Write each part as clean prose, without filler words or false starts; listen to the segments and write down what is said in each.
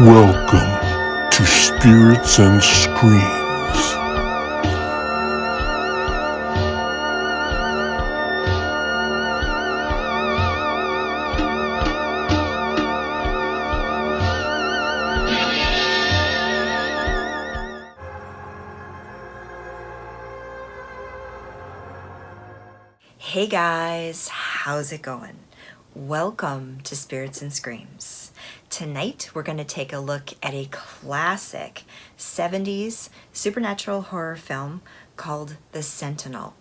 Welcome to Spirits and Screams. Hey guys, how's it going? Welcome to Spirits and Screams. Tonight we're going to take a look at a classic 70s supernatural horror film called The Sentinel.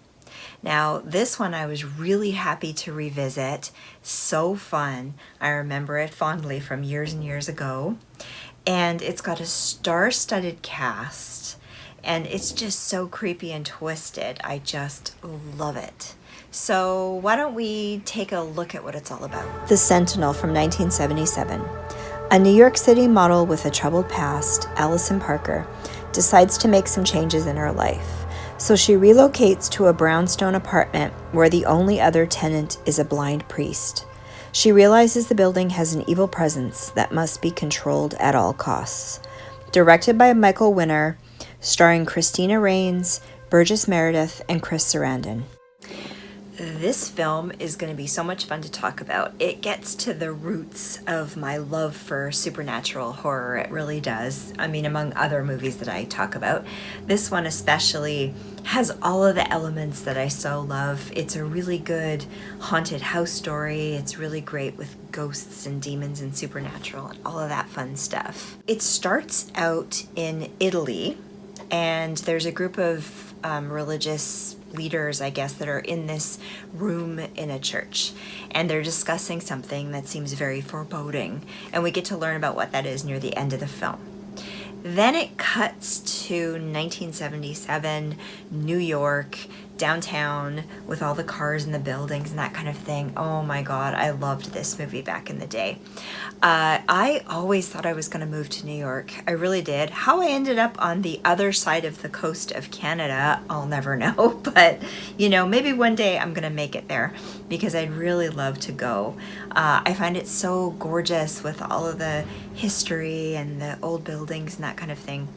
Now this one I was really happy to revisit. So fun. I remember it fondly from years and years ago. And it's got a star-studded cast. And it's just so creepy and twisted. I just love it. So why don't we take a look at what it's all about. The Sentinel from 1977. A New York City model with a troubled past, Alison Parker, decides to make some changes in her life. So she relocates to a brownstone apartment where the only other tenant is a blind priest. She realizes the building has an evil presence that must be controlled at all costs. Directed by Michael Winner, starring Cristina Raines, Burgess Meredith, and Chris Sarandon. This film is going to be so much fun to talk about. It gets to the roots of my love for supernatural horror. It really does. I mean, among other movies that I talk about, this one especially has all of the elements that I so love. It's a really good haunted house story. It's really great with ghosts and demons and supernatural and all of that fun stuff. It starts out in Italy, and there's a group of religious leaders, I guess, that are in this room in a church, and they're discussing something that seems very foreboding, and we get to learn about what that is near the end of the film. Then it cuts to 1977, New York, downtown, with all the cars and the buildings and that kind of thing. Oh my God, I loved this movie back in the day. I always thought I was going to move to New York. I really did. How I ended up on the other side of the coast of Canada, I'll never know. But, you know, maybe one day I'm going to make it there because I'd really love to go. I find it so gorgeous with all of the history and the old buildings and that kind of thing.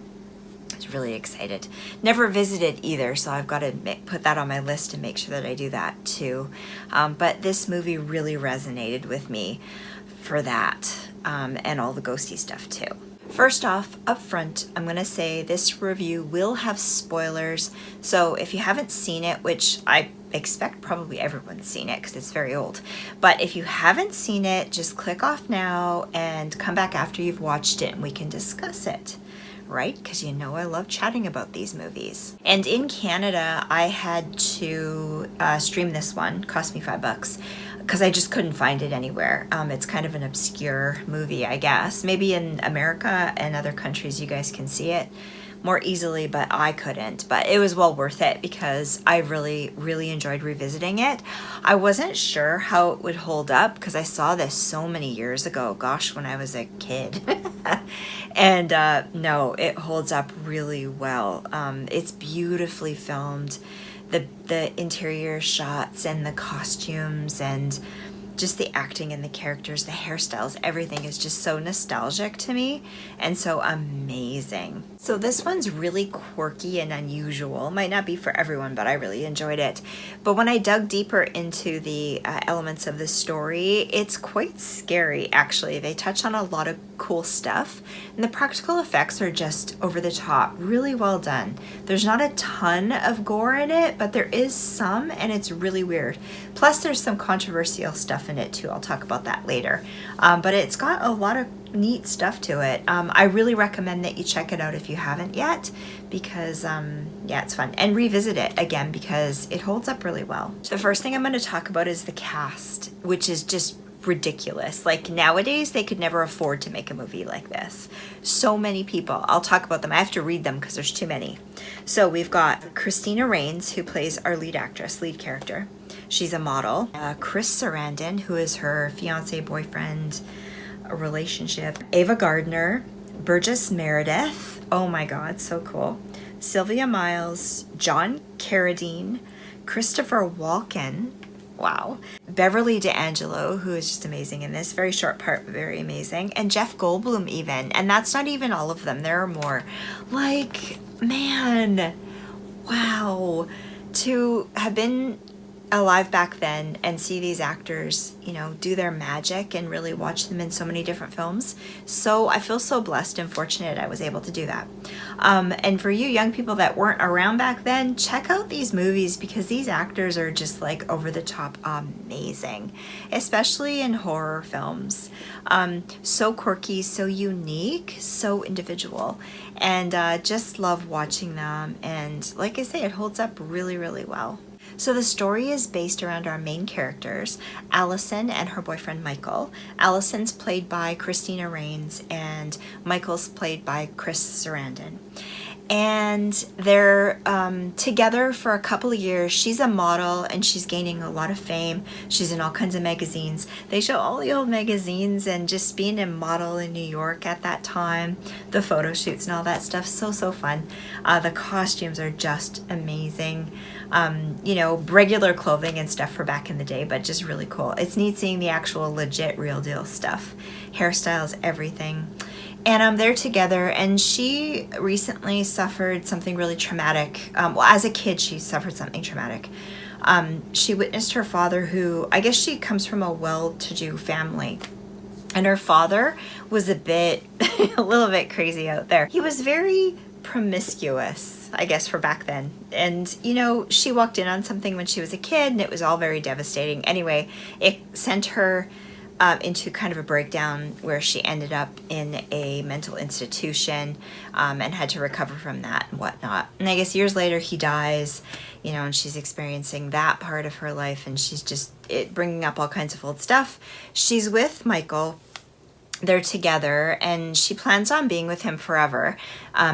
I was really excited. Never visited either, so I've got to put that on my list and make sure that I do that too. But this movie really resonated with me for that, and all the ghosty stuff too. First off, up front, I'm going to say this review will have spoilers, so if you haven't seen it, which I expect probably everyone's seen it because it's very old, but if you haven't seen it, just click off now and come back after you've watched it and we can discuss it. Right? Because you know I love chatting about these movies. And in Canada, I had to stream this one. Cost me $5 because I just couldn't find it anywhere. It's kind of an obscure movie, I guess. Maybe in America and other countries you guys can see it more easily, but I couldn't. But it was well worth it because I really, really enjoyed revisiting it. I wasn't sure how it would hold up because I saw this so many years ago, gosh, when I was a kid. And no, it holds up really well. It's beautifully filmed. The interior shots and the costumes and just the acting and the characters, the hairstyles, everything is just so nostalgic to me and so amazing. So this one's really quirky and unusual. Might not be for everyone, but I really enjoyed it. But when I dug deeper into the elements of the story, it's quite scary, actually. They touch on a lot of cool stuff, and the practical effects are just over the top, really well done. There's not a ton of gore in it, but there is some, and it's really weird. Plus, there's some controversial stuff in it too. I'll talk about that later. But it's got a lot of neat stuff to it. I really recommend that you check it out if you haven't yet because yeah, it's fun, and revisit it again because it holds up really well. The first thing I'm going to talk about is the cast, which is just ridiculous. Like nowadays they could never afford to make a movie like this. So many people. I'll talk about them. I have to read them because there's too many. So we've got Cristina Raines, who plays our lead character. She's a model. Chris Sarandon, who is her fiance, boyfriend, a relationship. Ava Gardner, Burgess Meredith. Oh my God, so cool. Sylvia Miles, John Carradine, Christopher Walken. Wow. Beverly D'Angelo, who is just amazing in this. Very short part, but very amazing. And Jeff Goldblum even. And that's not even all of them. There are more. Like, man, wow. To have been alive back then and see these actors, you know, do their magic and really watch them in so many different films. So I feel so blessed and fortunate I was able to do that. And for you young people that weren't around back then, check out these movies because these actors are just like over the top amazing, especially in horror films. So quirky, so unique, so individual, and just love watching them. And like I say, it holds up really, really well. So the story is based around our main characters, Alison and her boyfriend Michael. Alison's played by Cristina Raines and Michael's played by Chris Sarandon. And they're together for a couple of years. She's a model and she's gaining a lot of fame. She's in all kinds of magazines. They show all the old magazines and just being a model in New York at that time, the photo shoots and all that stuff. So fun. The costumes are just amazing. You know, regular clothing and stuff for back in the day, but just really cool. It's neat seeing the actual legit real deal stuff. Hairstyles, everything. And they're together, and she recently suffered something really traumatic. Well, as a kid, she suffered something traumatic. She witnessed her father, who, I guess she comes from a well-to-do family. And her father was a little bit crazy out there. He was very promiscuous, I guess, for back then. And, you know, she walked in on something when she was a kid, and it was all very devastating. Anyway, it sent her into kind of a breakdown where she ended up in a mental institution and had to recover from that and whatnot. And I guess years later he dies, you know, and she's experiencing that part of her life, and she's just bringing up all kinds of old stuff. She's with Michael. They're together and she plans on being with him forever.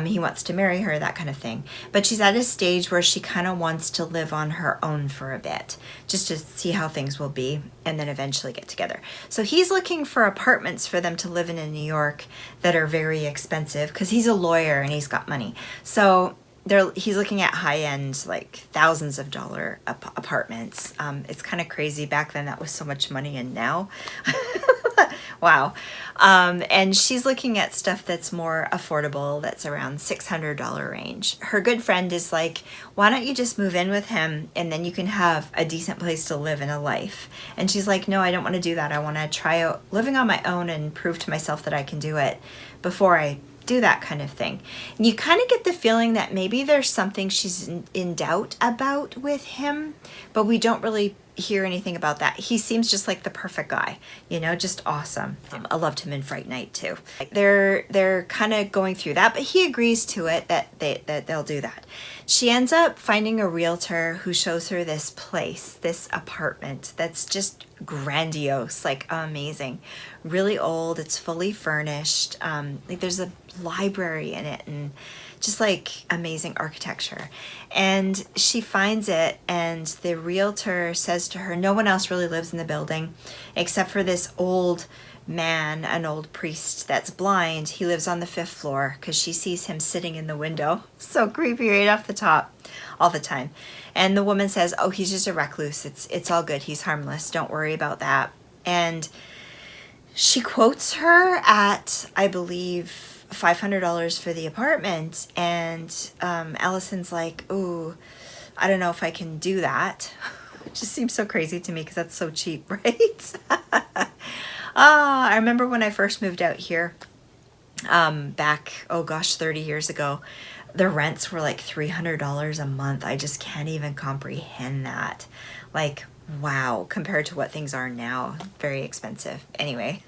He wants to marry her, that kind of thing. But she's at a stage where she kind of wants to live on her own for a bit, just to see how things will be and then eventually get together. So he's looking for apartments for them to live in New York that are very expensive because he's a lawyer and he's got money. So he's looking at high-end, like thousands of dollar apartments. It's kind of crazy. Back then that was so much money, and now wow. And she's looking at stuff that's more affordable, that's around $600 range. Her good friend is like, why don't you just move in with him and then you can have a decent place to live and a life? And she's like, no, I don't want to do that. I want to try out living on my own and prove to myself that I can do it before I do that kind of thing. And you kind of get the feeling that maybe there's something she's in doubt about with him, but we don't really hear anything about that. He seems just like the perfect guy, you know, just awesome. I loved him in Fright Night too. They're kind of going through that, but he agrees to it that they'll do that. She ends up finding a realtor who shows her this place, this apartment that's just grandiose, like amazing, really old. It's fully furnished. Like there's a library in it and just like amazing architecture. And she finds it, and the realtor says to her, no one else really lives in the building except for this old man, an old priest that's blind. He lives on the 5th floor because she sees him sitting in the window. So creepy right off the top all the time. And the woman says, oh, he's just a recluse. It's all good. He's harmless. Don't worry about that. And she quotes her at, I believe, $500 for the apartment. And Allison's like, ooh, I don't know if I can do that. It just seems so crazy to me because that's so cheap, right? I remember when I first moved out here back, oh gosh, 30 years ago, the rents were like $300 a month. I just can't even comprehend that. Like, wow, compared to what things are now, very expensive. Anyway,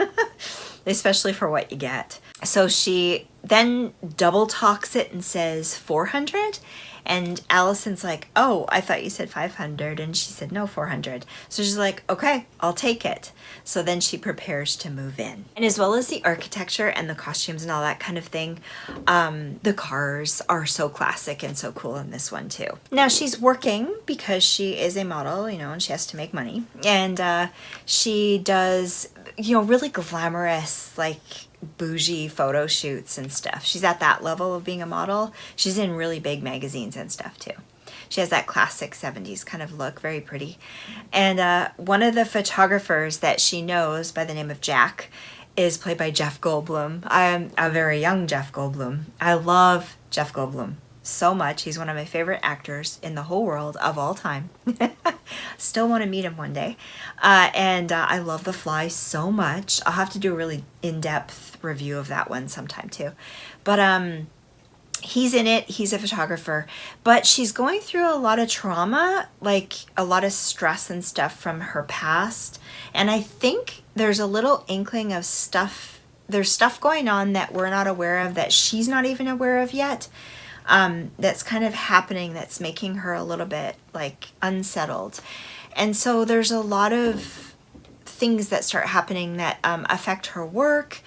especially for what you get. So she then double talks it and says 400. And Allison's like, oh, I thought you said 500. And she said, no, 400. So she's like, okay, I'll take it. So then she prepares to move in. And as well as the architecture and the costumes and all that kind of thing, the cars are so classic and so cool in this one too. Now she's working because she is a model, you know, and she has to make money. And she does, you know, really glamorous, like bougie photo shoots and stuff. She's at that level of being a model. She's in really big magazines and stuff too. She has that classic 70s kind of look, very pretty. And one of the photographers that she knows by the name of Jack is played by Jeff Goldblum. I'm a very young Jeff Goldblum. I love Jeff Goldblum so much. He's one of my favorite actors in the whole world of all time. Still want to meet him one day. And I love The Fly so much. I'll have to do a really in-depth review of that one sometime too. But he's in it. He's a photographer. But she's going through a lot of trauma, like a lot of stress and stuff from her past. And I think there's a little inkling of stuff. There's stuff going on that we're not aware of, that she's not even aware of yet. That's kind of happening, that's making her a little bit like unsettled. And so there's a lot of things that start happening that affect her work.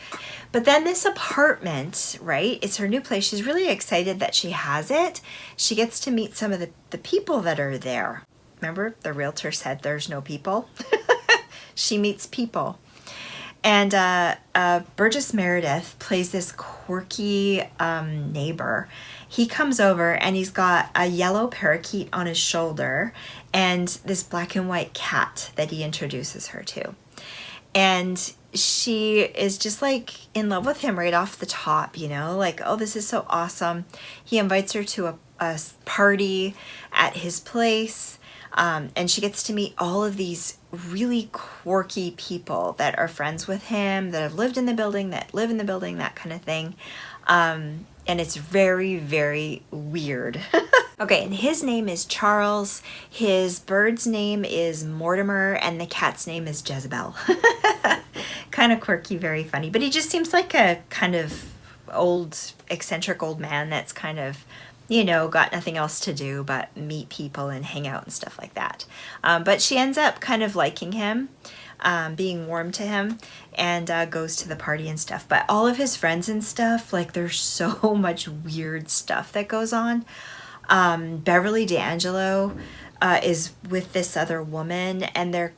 But then this apartment, right? It's her new place. She's really excited that she has it. She gets to meet some of the people that are there. Remember, the realtor said there's no people. She meets people. And Burgess Meredith plays this quirky neighbor. He comes over and he's got a yellow parakeet on his shoulder and this black and white cat that he introduces her to. And she is just like in love with him right off the top, you know, like, oh, this is so awesome. He invites her to a party at his place. And she gets to meet all of these really quirky people that are friends with him, that have lived in the building, that live in the building, that kind of thing. And it's very, very weird. Okay, and his name is Charles. His bird's name is Mortimer, and the cat's name is Jezebel. Kind of quirky, very funny. But he just seems like a kind of old, eccentric old man that's kind of, you know, got nothing else to do but meet people and hang out and stuff like that. But she ends up kind of liking him, being warm to him, and goes to the party and stuff. But all of his friends and stuff, like, there's so much weird stuff that goes on. Beverly D'Angelo is with this other woman, and they're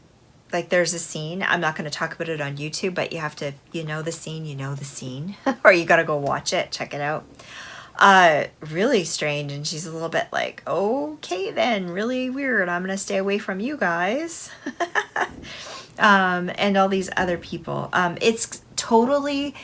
like, there's a scene. I'm not going to talk about it on YouTube, but you have to, you know the scene, or you got to go watch it, check it out. Really strange, and she's a little bit like, okay then, really weird, I'm gonna stay away from you guys. And all these other people. It's totally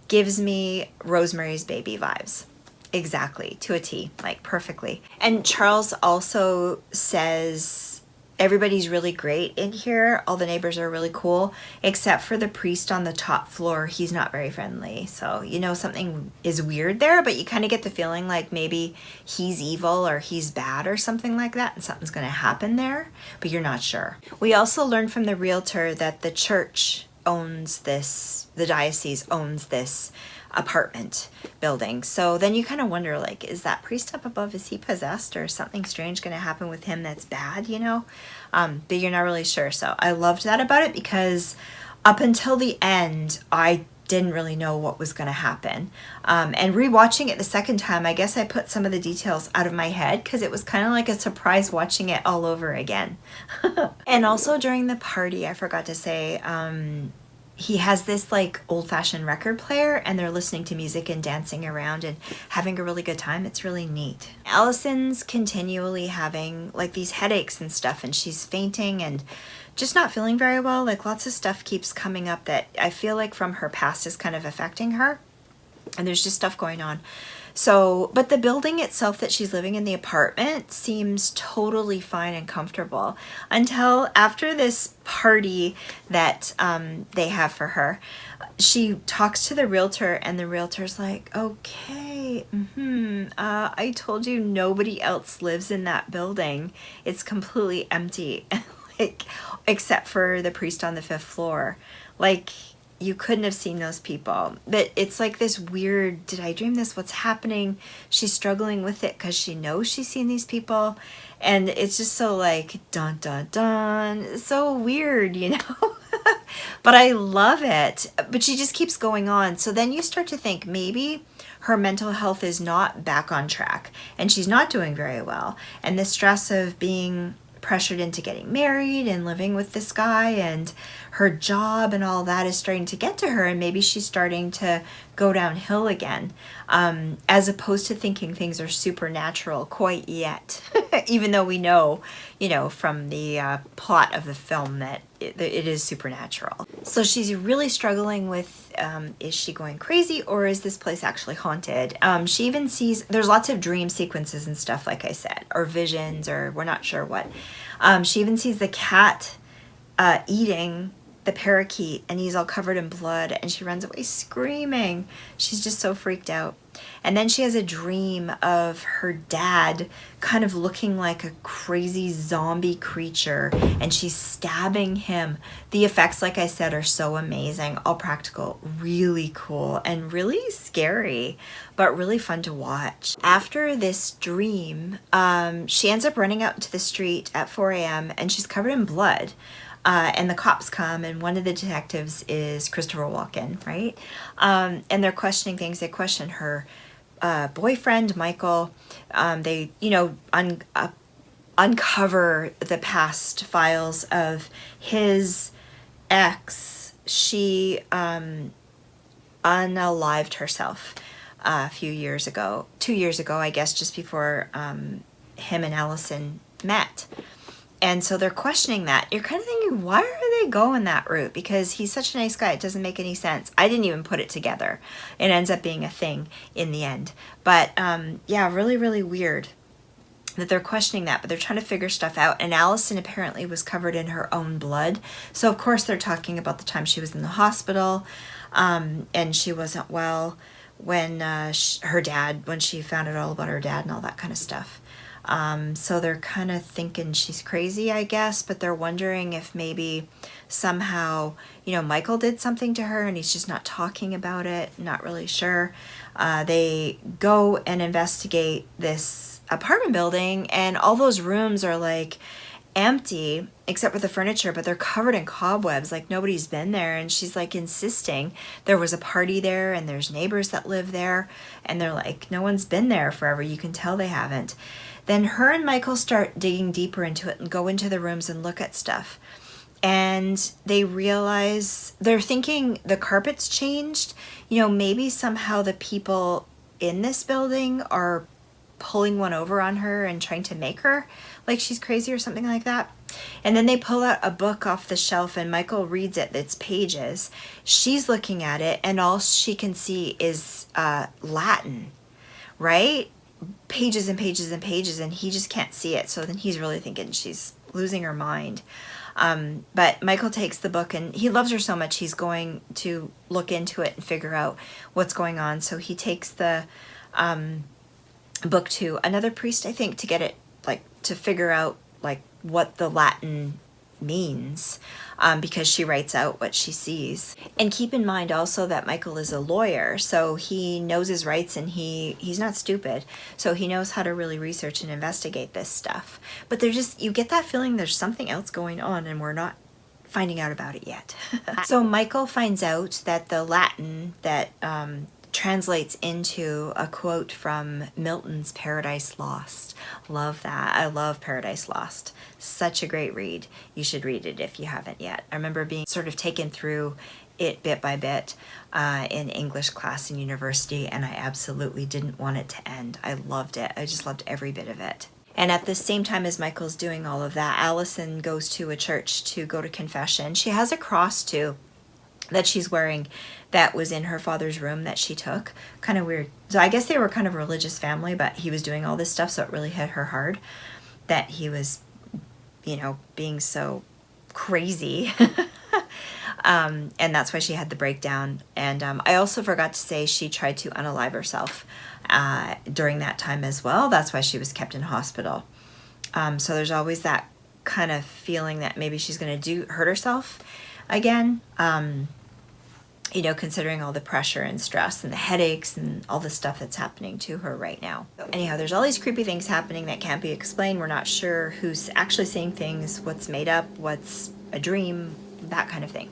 gives me Rosemary's Baby vibes. Exactly, to a T, like perfectly. And Charles also says everybody's really great in here. All the neighbors are really cool, except for the priest on the top floor. He's not very friendly. So, you know, something is weird there, but you kind of get the feeling like maybe he's evil or he's bad or something like that, and something's going to happen there, but you're not sure. We also learned from the realtor that the church owns this, the diocese owns this apartment building. So then you kind of wonder, like, is that priest up above, is he possessed, or something strange going to happen with him that's bad, you know? But you're not really sure. So I loved that about it, because up until the end, I didn't really know what was going to happen. And rewatching it the second time, I guess I put some of the details out of my head, because it was kind of like a surprise watching it all over again. And also during the party, I forgot to say, he has this like old-fashioned record player, and they're listening to music and dancing around and having a really good time. It's really neat. Allison's continually having like these headaches and stuff, and she's fainting and just not feeling very well. Like, lots of stuff keeps coming up that I feel like from her past is kind of affecting her, and there's just stuff going on. So, but the building itself that she's living in, the apartment, seems totally fine and comfortable until after this party that they have for her. She talks to the realtor, and the realtor's like, okay, I told you nobody else lives in that building. It's completely empty, like, except for the priest on the 5th floor. Like, you couldn't have seen those people. But it's like this weird, did I dream this? What's happening? She's struggling with it because she knows she's seen these people. And it's just so like, dun, dun, dun. It's so weird, you know? But I love it. But she just keeps going on. So then you start to think maybe her mental health is not back on track, and she's not doing very well. And the stress of being pressured into getting married and living with this guy, and her job and all that is starting to get to her, and maybe she's starting to go downhill again, as opposed to thinking things are supernatural quite yet. Even though we know, from the plot of the film that it is supernatural. So she's really struggling with, is she going crazy, or is this place actually haunted? She even sees, there's lots of dream sequences and stuff, like I said, or visions, or we're not sure what. She even sees the cat eating the parakeet, and he's all covered in blood, and she runs away screaming. She's just so freaked out. And then she has a dream of her dad kind of looking like a crazy zombie creature, and she's stabbing him. The effects, like I said, are so amazing, all practical, really cool, and really scary, but really fun to watch. After this dream, she ends up running out into the street at 4 a.m. and she's covered in blood. And the cops come, and one of the detectives is Christopher Walken, right? And they're questioning things. They question her boyfriend, Michael. They, uncover the past files of his ex. She unalived herself a few years ago, 2 years ago, I guess, just before him and Alison met. And so they're questioning that. You're kind of thinking, why are they going that route? Because he's such a nice guy. It doesn't make any sense. I didn't even put it together. It ends up being a thing in the end. But yeah, really, really weird that they're questioning that. But they're trying to figure stuff out. And Alison apparently was covered in her own blood. So, of course, they're talking about the time she was in the hospital. And she wasn't well when when she found out all about her dad and all that kind of stuff. So they're kind of thinking she's crazy, I guess, but they're wondering if maybe somehow, Michael did something to her and he's just not talking about it. Not really sure. They go and investigate this apartment building, and all those rooms are like empty except for the furniture, but they're covered in cobwebs, like nobody's been there. And she's like insisting there was a party there and there's neighbors that live there, and they're like, no one's been there forever. You can tell they haven't. Then her and Michael start digging deeper into it and go into the rooms and look at stuff. And they realize, they're thinking the carpet's changed. Maybe somehow the people in this building are pulling one over on her and trying to make her like she's crazy or something like that. And then they pull out a book off the shelf, and Michael reads it. It's pages. She's looking at it, and all she can see is Latin, right? Pages and pages and pages, and he just can't see it. So then he's really thinking she's losing her mind. But Michael takes the book, and he loves her so much he's going to look into it and figure out what's going on. So he takes the book to another priest, I think, to get it, to figure out what the Latin means, because she writes out what she sees. And keep in mind also that Michael is a lawyer, so he knows his rights, and he's not stupid, so he knows how to really research and investigate this stuff. But you get that feeling there's something else going on, and we're not finding out about it yet. So Michael finds out that the Latin that translates into a quote from Milton's Paradise Lost. Love that. I love Paradise Lost. Such a great read. You should read it if you haven't yet. I remember being sort of taken through it bit by bit in English class in university, and I absolutely didn't want it to end. I loved it. I just loved every bit of it. And at the same time as Michael's doing all of that, Alison goes to a church to go to confession. She has a cross too that she's wearing that was in her father's room that she took. Kind of weird. So I guess they were kind of a religious family, but he was doing all this stuff, so it really hit her hard that he was, being so crazy. And that's why she had the breakdown. And I also forgot to say she tried to unalive herself during that time as well. That's why she was kept in hospital. So there's always that kind of feeling that maybe she's going to hurt herself again. Considering all the pressure and stress and the headaches and all the stuff that's happening to her right now. So anyhow, there's all these creepy things happening that can't be explained. We're not sure who's actually seeing things, what's made up, what's a dream, that kind of thing.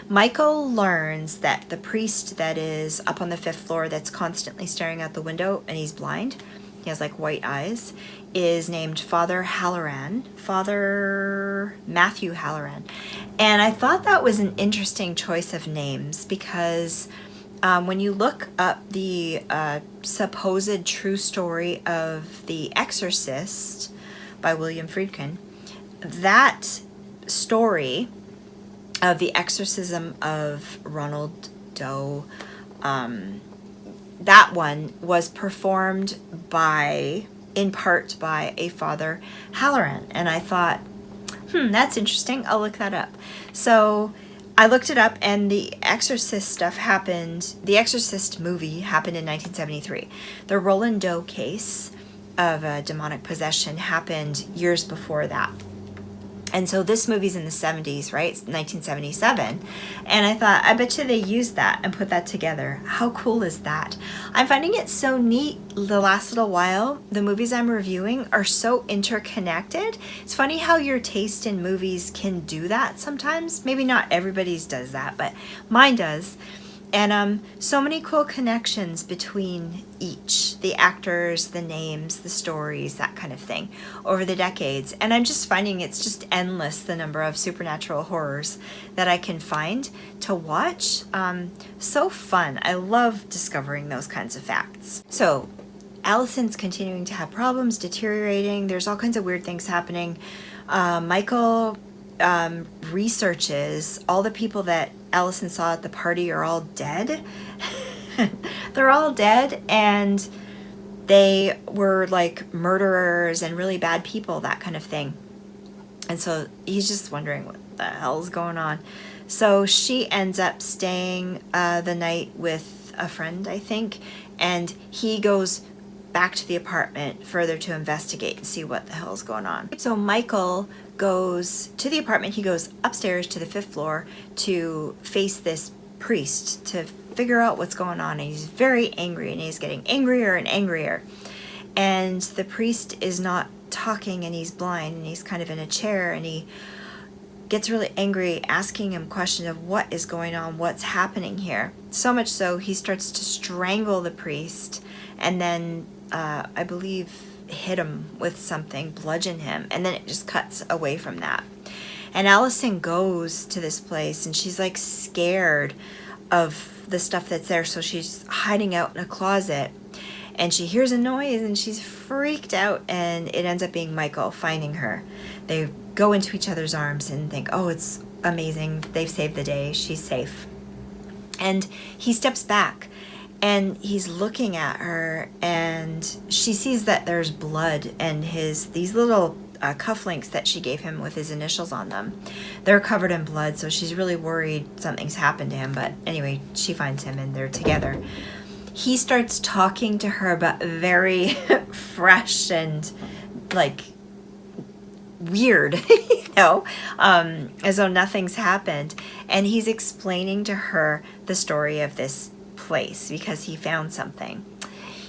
Michael learns that the priest that is up on the 5th floor that's constantly staring out the window, and he's blind, he has like white eyes, is named Father Matthew Halloran. And I thought that was an interesting choice of names because when you look up the supposed true story of The Exorcist by William Friedkin, that story of the exorcism of Ronald Doe, that one was performed in part by a Father Halloran. And I thought, that's interesting. I'll look that up. So I looked it up, and the Exorcist the Exorcist movie happened in 1973. The Roland Doe case of demonic possession happened years before that. And so this movie's in the 70s, right? It's 1977. And I thought, I bet you they used that and put that together. How cool is that? I'm finding it so neat the last little while. The movies I'm reviewing are so interconnected. It's funny how your taste in movies can do that sometimes. Maybe not everybody's does that, but mine does. And so many cool connections between each, the actors, the names, the stories, that kind of thing, over the decades. And I'm just finding it's just endless, the number of supernatural horrors that I can find to watch. So fun. I love discovering those kinds of facts. So Alison's continuing to have problems, deteriorating. There's all kinds of weird things happening. Michael researches all the people that Alison saw at the party are all dead. They're all dead, and they were like murderers and really bad people, that kind of thing. And so he's just wondering what the hell's going on. So she ends up staying the night with a friend, I think, and he goes back to the apartment further to investigate and see what the hell's going on. So Michael goes to the apartment. He goes upstairs to the 5th floor to face this priest to figure out what's going on. And he's very angry, and he's getting angrier and angrier. And the priest is not talking, and he's blind, and he's kind of in a chair, and he gets really angry, asking him questions of what is going on, what's happening here. So much so he starts to strangle the priest, and then I believe hit him with something, bludgeon him, and then it just cuts away from that. And Alison goes to this place, and she's like scared of the stuff that's there, so she's hiding out in a closet, and she hears a noise, and she's freaked out, and it ends up being Michael finding her. They go into each other's arms and think, oh, it's amazing, they've saved the day, she's safe. And he steps back, and he's looking at her, and she sees that there's blood, and these little cufflinks that she gave him with his initials on them, they're covered in blood, so she's really worried something's happened to him. But anyway, she finds him, and they're together. He starts talking to her, but very fresh and like weird, as though nothing's happened. And he's explaining to her the story of this place because he found something.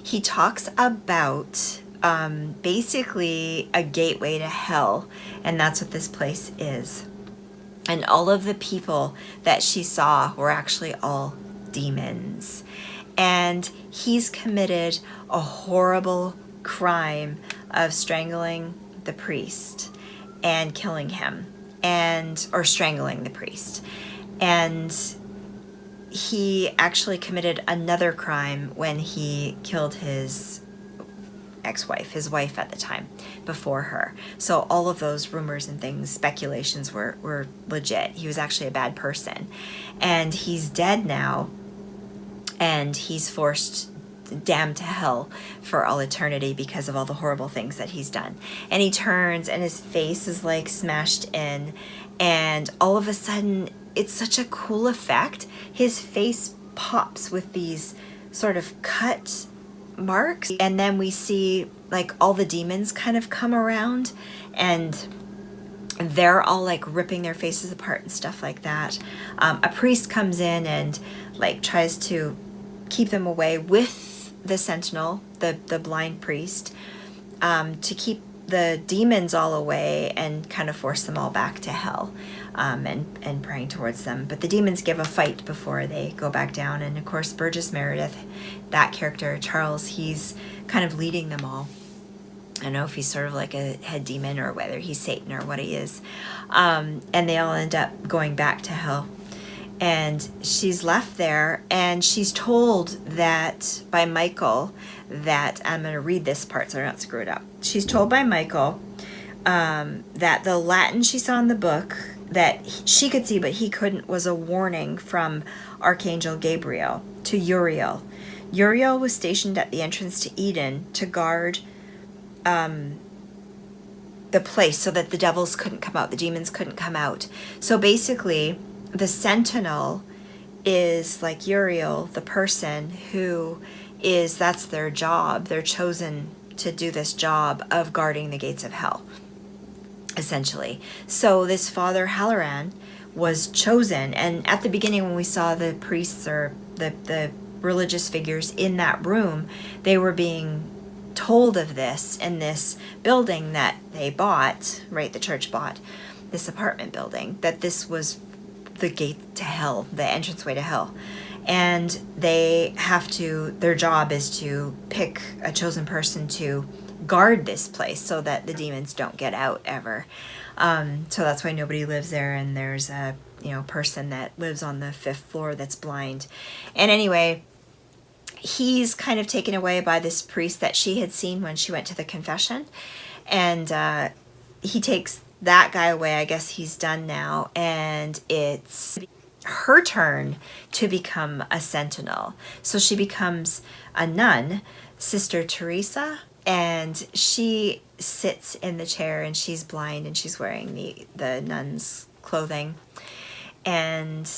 He talks about basically a gateway to hell, and that's what this place is. And all of the people that she saw were actually all demons. And he's committed a horrible crime of strangling the priest and killing him, or strangling the priest. And he actually committed another crime when he killed his ex-wife, his wife at the time, before her. So all of those rumors and things, speculations were legit. He was actually a bad person. And he's dead now, and he's damned to hell for all eternity because of all the horrible things that he's done. And he turns, and his face is like smashed in, and all of a sudden, it's such a cool effect. His face pops with these sort of cut marks, and then we see like all the demons kind of come around, and they're all like ripping their faces apart and stuff like that. A priest comes in and like tries to keep them away with the Sentinel, the blind priest, to keep the demons all away and kind of force them all back to hell, and praying towards them. But the demons give a fight before they go back down. And of course, Burgess Meredith, that character, Charles, he's kind of leading them all. I don't know if he's sort of like a head demon or whether he's Satan or what he is. And they all end up going back to hell. And she's left there, and she's told that by Michael that, I'm going to read this part so I don't screw it up. She's told by Michael that the Latin she saw in the book that she could see but he couldn't was a warning from Archangel Gabriel to Uriel. Uriel was stationed at the entrance to Eden to guard the place so that the devils couldn't come out, the demons couldn't come out. So basically, the Sentinel is like Uriel, the person who is, that's their job. They're chosen to do this job of guarding the gates of hell, essentially. So this Father Halloran was chosen. And at the beginning, when we saw the priests or the religious figures in that room, they were being told of this in this building that they bought, right? The church bought this apartment building, that this was the gate to hell, the entranceway to hell. And they have to, their job is to pick a chosen person to guard this place so that the demons don't get out ever. So that's why nobody lives there, and there's a person that lives on the 5th floor that's blind. And anyway, he's kind of taken away by this priest that she had seen when she went to the confession, and he takes that guy away. I guess he's done now, and it's her turn to become a sentinel. So she becomes a nun, Sister Teresa, and she sits in the chair, and she's blind, and she's wearing the nun's clothing, and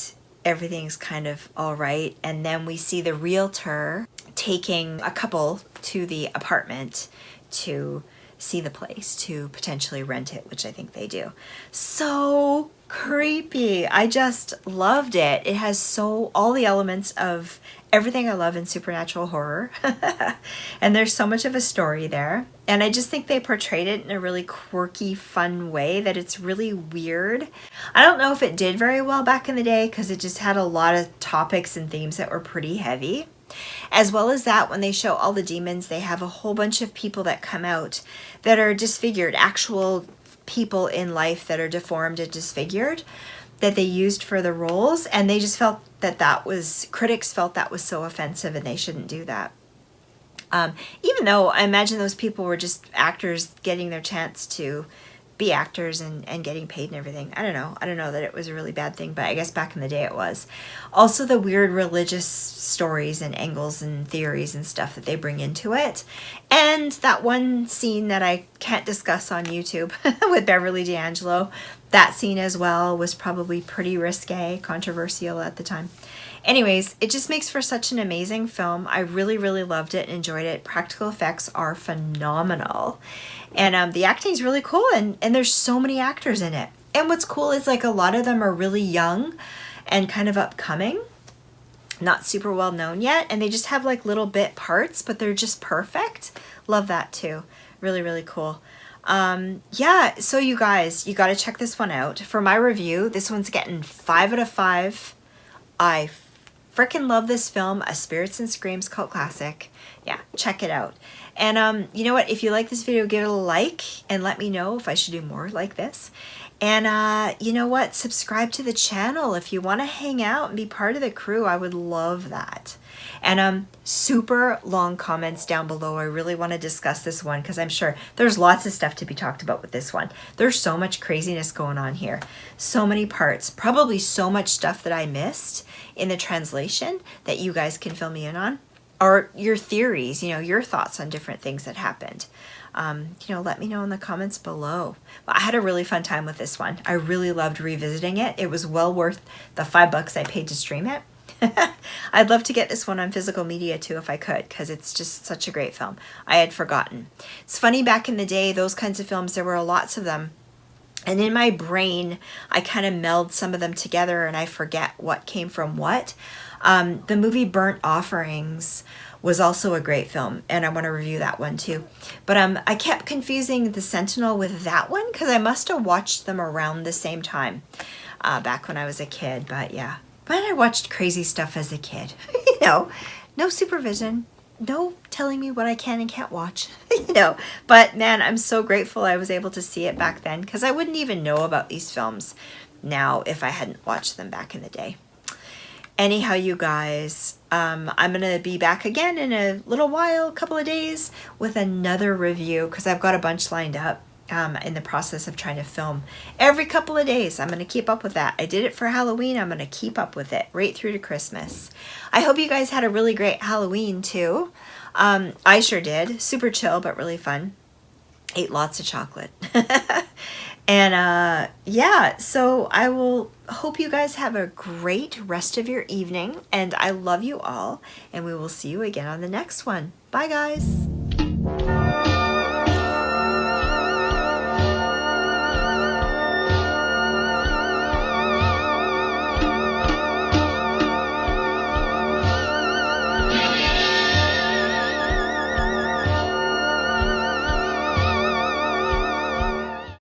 everything's kind of all right. And then we see the realtor taking a couple to the apartment to see the place, to potentially rent it, which I think they do. So creepy. I just loved it. It has all the elements of everything I love in supernatural horror. And there's so much of a story there. And I just think they portrayed it in a really quirky, fun way that it's really weird. I don't know if it did very well back in the day because it just had a lot of topics and themes that were pretty heavy. As well as that, when they show all the demons, they have a whole bunch of people that come out that are disfigured, actual people in life that are deformed and disfigured, that they used for the roles, and they just felt critics felt that was so offensive and they shouldn't do that. Even though I imagine those people were just actors getting their chance to be actors and getting paid and everything. I don't know that it was a really bad thing, but I guess back in the day it was. Also the weird religious stories and angles and theories and stuff that they bring into it. And that one scene that I can't discuss on YouTube with Beverly D'Angelo, that scene as well was probably pretty risque, controversial at the time. Anyways, it just makes for such an amazing film. I really, really loved it and enjoyed it. Practical effects are phenomenal. And the acting is really cool, and there's so many actors in it. And what's cool is like a lot of them are really young and kind of upcoming, not super well known yet, and they just have like little bit parts, but they're just perfect. Love that too. Really, really cool. Yeah, so you guys, you got to check this one out. For my review, this one's getting 5 out of 5. I freaking love this film, a Spirits and Screams cult classic. Yeah, check it out. And you know what? If you like this video, give it a like and let me know if I should do more like this. And you know what? Subscribe to the channel if you want to hang out and be part of the crew. I would love that. And super long comments down below. I really want to discuss this one because I'm sure there's lots of stuff to be talked about with this one. There's so much craziness going on here. So many parts. Probably so much stuff that I missed in the translation that you guys can fill me in on. Or your theories, your thoughts on different things that happened. Let me know in the comments below. But I had a really fun time with this one. I really loved revisiting it. It was well worth the $5 I paid to stream it. I'd love to get this one on physical media too if I could, because it's just such a great film. I had forgotten. It's funny, back in the day, those kinds of films, there were lots of them. And in my brain, I kind of meld some of them together and I forget what came from what. The movie Burnt Offerings was also a great film, and I want to review that one too. But I kept confusing the Sentinel with that one because I must have watched them around the same time back when I was a kid. But yeah, but I watched crazy stuff as a kid. You know, no supervision, no telling me what I can and can't watch. You know, but man, I'm so grateful I was able to see it back then because I wouldn't even know about these films now if I hadn't watched them back in the day. Anyhow, you guys, I'm going to be back again in a little while, a couple of days, with another review because I've got a bunch lined up in the process of trying to film every couple of days. I'm going to keep up with that. I did it for Halloween. I'm going to keep up with it right through to Christmas. I hope you guys had a really great Halloween too. I sure did. Super chill, but really fun. Ate lots of chocolate. And yeah, so I will hope you guys have a great rest of your evening, and I love you all, and we will see you again on the next one. Bye guys.